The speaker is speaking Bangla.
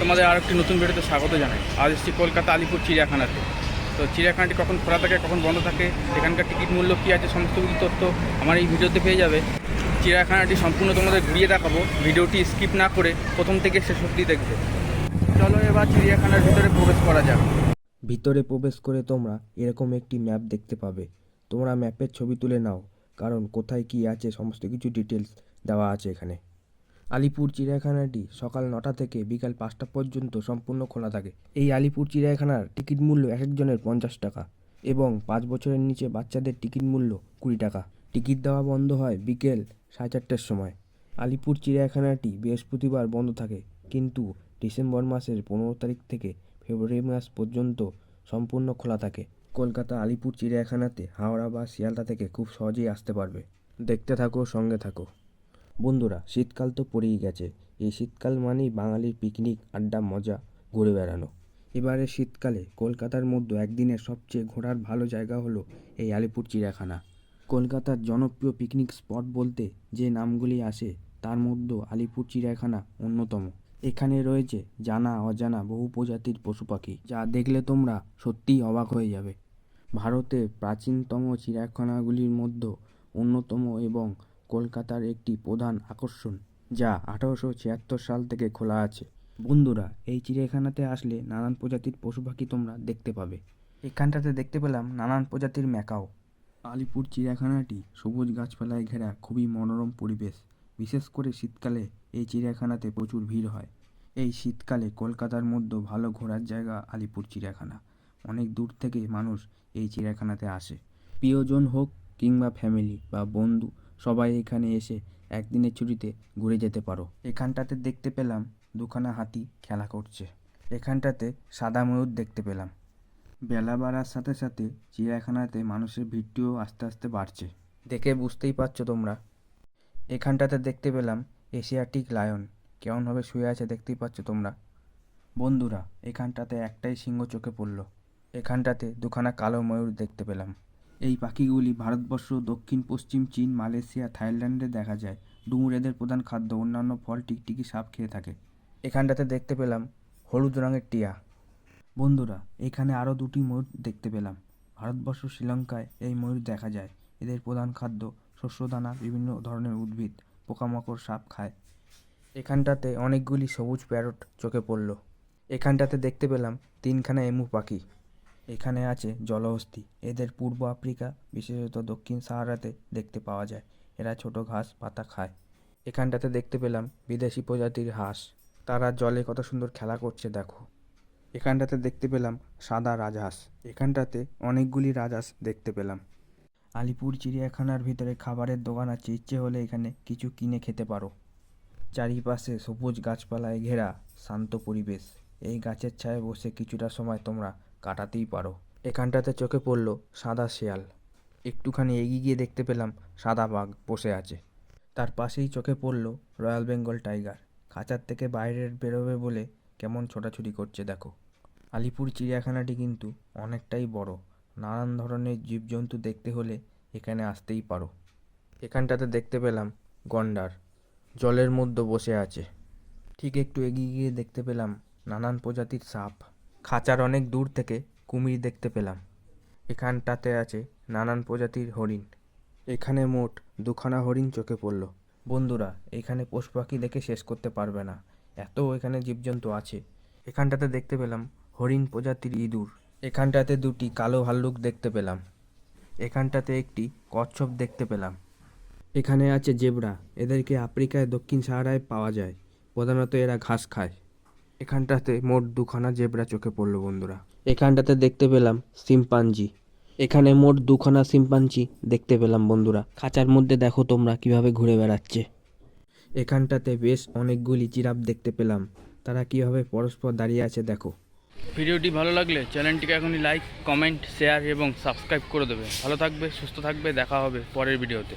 তোমাদের আর একটি নতুন ভিডিওতে স্বাগত জানাই। আজ এসেছি কলকাতা আলিপুর চিড়িয়াখানাতে। তো চিড়িয়াখানাটি কখন খোলা থাকে, কখন বন্ধ থাকে, এখানকার টিকিট মূল্য কী আছে, সমস্ত কিছু তথ্য আমার এই ভিডিওতে পেয়ে যাবে। চিড়িয়াখানাটি সম্পূর্ণ তোমাদের ঘুরিয়ে দেখাবো। ভিডিওটি স্কিপ না করে প্রথম থেকে শেষ অবধি দেখবে। চলো এবার চিড়িয়াখানার ভিতরে প্রবেশ করা যাক। ভিতরে প্রবেশ করে তোমরা এরকম একটি ম্যাপ দেখতে পাবে। তোমরা ম্যাপের ছবি তুলে নাও, কারণ কোথায় কি আছে সমস্ত কিছু ডিটেলস দেওয়া আছে এখানে। আলিপুর চিড়িয়াখানাটি সকাল 9টা থেকে বিকাল 5টা পর্যন্ত সম্পূর্ণ খোলা থাকে। এই আলিপুর চিড়িয়াখানার টিকিট মূল্য এক একজনের 50 টাকা এবং 5 বছরের নিচে বাচ্চাদের টিকিট মূল্য 20 টাকা। টিকিট দেওয়া বন্ধ হয় বিকেল 4:30টার সময়। আলিপুর চিড়িয়াখানাটি বৃহস্পতিবার বন্ধ থাকে, কিন্তু ডিসেম্বর মাসের 15 তারিখ থেকে ফেব্রুয়ারি মাস পর্যন্ত সম্পূর্ণ খোলা থাকে। কলকাতা আলিপুর চিড়িয়াখানাতে হাওড়া বা শিয়ালদা থেকে খুব সহজেই আসতে পারবে। দেখতে থাকো, সঙ্গে থাকো। বন্ধুরা, শীতকাল তো পড়েই গেছে। এই শীতকাল মানেই বাঙালির পিকনিক, আড্ডা, মজা, ঘুরে বেড়ানো। এবারে শীতকালে কলকাতার মধ্যে একদিনের সবচেয়ে ঘোরার ভালো জায়গা হলো এই আলিপুর চিড়িয়াখানা। কলকাতার জনপ্রিয় পিকনিক স্পট বলতে যে নামগুলি আসে তার মধ্যে আলিপুর চিড়িয়াখানা অন্যতম। এখানে রয়েছে জানা অজানা বহু প্রজাতির পশু পাখি, যা দেখলে তোমরা সত্যিই অবাক হয়ে যাবে। ভারতের প্রাচীনতম চিড়িয়াখানাগুলির মধ্যে অন্যতম এবং কলকাতার একটি প্রধান আকর্ষণ, যা 1876 সাল থেকে খোলা আছে। বন্ধুরা, এই চিড়িয়াখানাতে আসলে নানান প্রজাতির পশু পাখি তোমরা দেখতে পাবে। এখানটাতে দেখতে পেলাম নানান প্রজাতির ম্যাকাও। আলিপুর চিড়িয়াখানাটি সবুজ গাছপালায় ঘেরা খুবই মনোরম পরিবেশ। বিশেষ করে শীতকালে এই চিড়িয়াখানাতে প্রচুর ভিড় হয়। এই শীতকালে কলকাতার মধ্যে ভালো ঘোরার জায়গা আলিপুর চিড়িয়াখানা। অনেক দূর থেকে মানুষ এই চিড়িয়াখানাতে আসে। প্রিয়জন হোক কিংবা ফ্যামিলি বা বন্ধু, সবাই এখানে এসে একদিনের ছুটিতে ঘুরে যেতে পারো। এখানটাতে দেখতে পেলাম দুখানা হাতি খেলা করছে। এখানটাতে সাদা ময়ূর দেখতে পেলাম। বেলা বাড়ার সাথে সাথে চিড়িয়াখানাতে মানুষের ভিড়টিও আস্তে আস্তে বাড়ছে, দেখে বুঝতেই পারছো তোমরা। এখানটাতে দেখতে পেলাম এশিয়াটিক লায়ন কেমনভাবে শুয়ে আছে, দেখতেই পাচ্ছ তোমরা। বন্ধুরা, এখানটাতে একটাই সিংহ চোখে পড়লো। এখানটাতে দুখানা কালো ময়ূর দেখতে পেলাম। এই পাখিগুলি ভারতবর্ষ, দক্ষিণ পশ্চিম চীন, মালয়েশিয়া, থাইল্যান্ডে দেখা যায়। ডুমুর এদের প্রধান খাদ্য। অন্যান্য ফল, টিকটিকি, সাপ খেয়ে থাকে। এখানটাতে দেখতে পেলাম হলুদ রঙের টিয়া। বন্ধুরা, এখানে আরও দুটি ময়ূর দেখতে পেলাম। ভারতবর্ষ, শ্রীলঙ্কায় এই ময়ূর দেখা যায়। এদের প্রধান খাদ্য শস্যদানা, বিভিন্ন ধরনের উদ্ভিদ, পোকামাকড়, সাপ খায়। এখানটাতে অনেকগুলি সবুজ প্যারট চোখে পড়ল। এখানটাতে দেখতে পেলাম তিনখানা এমু পাখি। এখানে আছে জলহস্তী। এদের পূর্ব আফ্রিকা, বিশেষত দক্ষিণ সাহারাতে দেখতে পাওয়া যায়। এরা ছোট ঘাস পাতা খায়। এখানটাতে দেখতে পেলাম বিদেশি প্রজাতির হাঁস। তারা জলে কত সুন্দর খেলা করছে দেখো। এখানটাতে দেখতে পেলাম সাদা রাজহাঁস। এখানটাতে অনেকগুলি রাজহাঁস দেখতে পেলাম। আলিপুর চিড়িয়াখানার ভিতরে খাবারের দোকান আছে, ইচ্ছে হলে এখানে কিছু কিনে খেতে পারো। চারিপাশে সবুজ গাছপালায় ঘেরা শান্ত পরিবেশ। এই গাছের ছায়ায় বসে কিছুটা সময় তোমরা কাটাতেই পারো। এখানটাতে চোখে পড়লো সাদা শেয়াল। একটুখানি এগিয়ে গিয়ে দেখতে পেলাম সাদা বাঘ বসে আছে। তার পাশেই চোখে পড়লো রয়্যাল বেঙ্গল টাইগার। খাঁচার থেকে বাইরে বেরোবে বলে কেমন ছোটাছুটি করছে দেখো। আলিপুর চিড়িয়াখানাটি কিন্তু অনেকটাই বড়। নানান ধরনের জীবজন্তু দেখতে হলে এখানে আসতেই পারো। এখানটাতে দেখতে পেলাম গন্ডার, জলের মধ্যে বসে আছে। ঠিক একটু এগিয়ে গিয়ে দেখতে পেলাম নানান প্রজাতির সাপ। খাঁচার অনেক দূর থেকে কুমির দেখতে পেলাম। এখানটাতে আছে নানান প্রজাতির হরিণ। এখানে মোট দুখানা হরিণ চোখে পড়ল। বন্ধুরা, এখানে পশু পাখি দেখে শেষ করতে পারবে না, এত এখানে জীবজন্তু আছে। এখানটাতে দেখতে পেলাম হরিণ প্রজাতির ইঁদুর। এখানটাতে দুটি কালো ভাল্লুক দেখতে পেলাম। এখানটাতে একটি কচ্ছপ দেখতে পেলাম। এখানে আছে জেব্রা। এদেরকে আফ্রিকায় দক্ষিণ সাহারায় পাওয়া যায়। প্রধানত এরা ঘাস খায়। এখানটাতে মোট দুখানা জেব্রা চোখে পড়লো বন্ধুরা। এখানটাতে দেখতে পেলাম শিম্পাঞ্জি। এখানে মোট দুখানা শিম্পাঞ্জি দেখতে পেলাম বন্ধুরা। খাঁচার মধ্যে দেখো তোমরা কিভাবে ঘুরে বেড়াচ্ছে। এখানটাতে বেশ অনেকগুলি জিরাফ দেখতে পেলাম। তারা কিভাবে পরস্পর দাঁড়িয়ে আছে দেখো। ভিডিওটি ভালো লাগলে চ্যানেলটিকে এখনই লাইক, কমেন্ট, শেয়ার এবং সাবস্ক্রাইব করে দেবে। ভালো থাকবে, সুস্থ থাকবে, দেখা হবে পরের ভিডিওতে।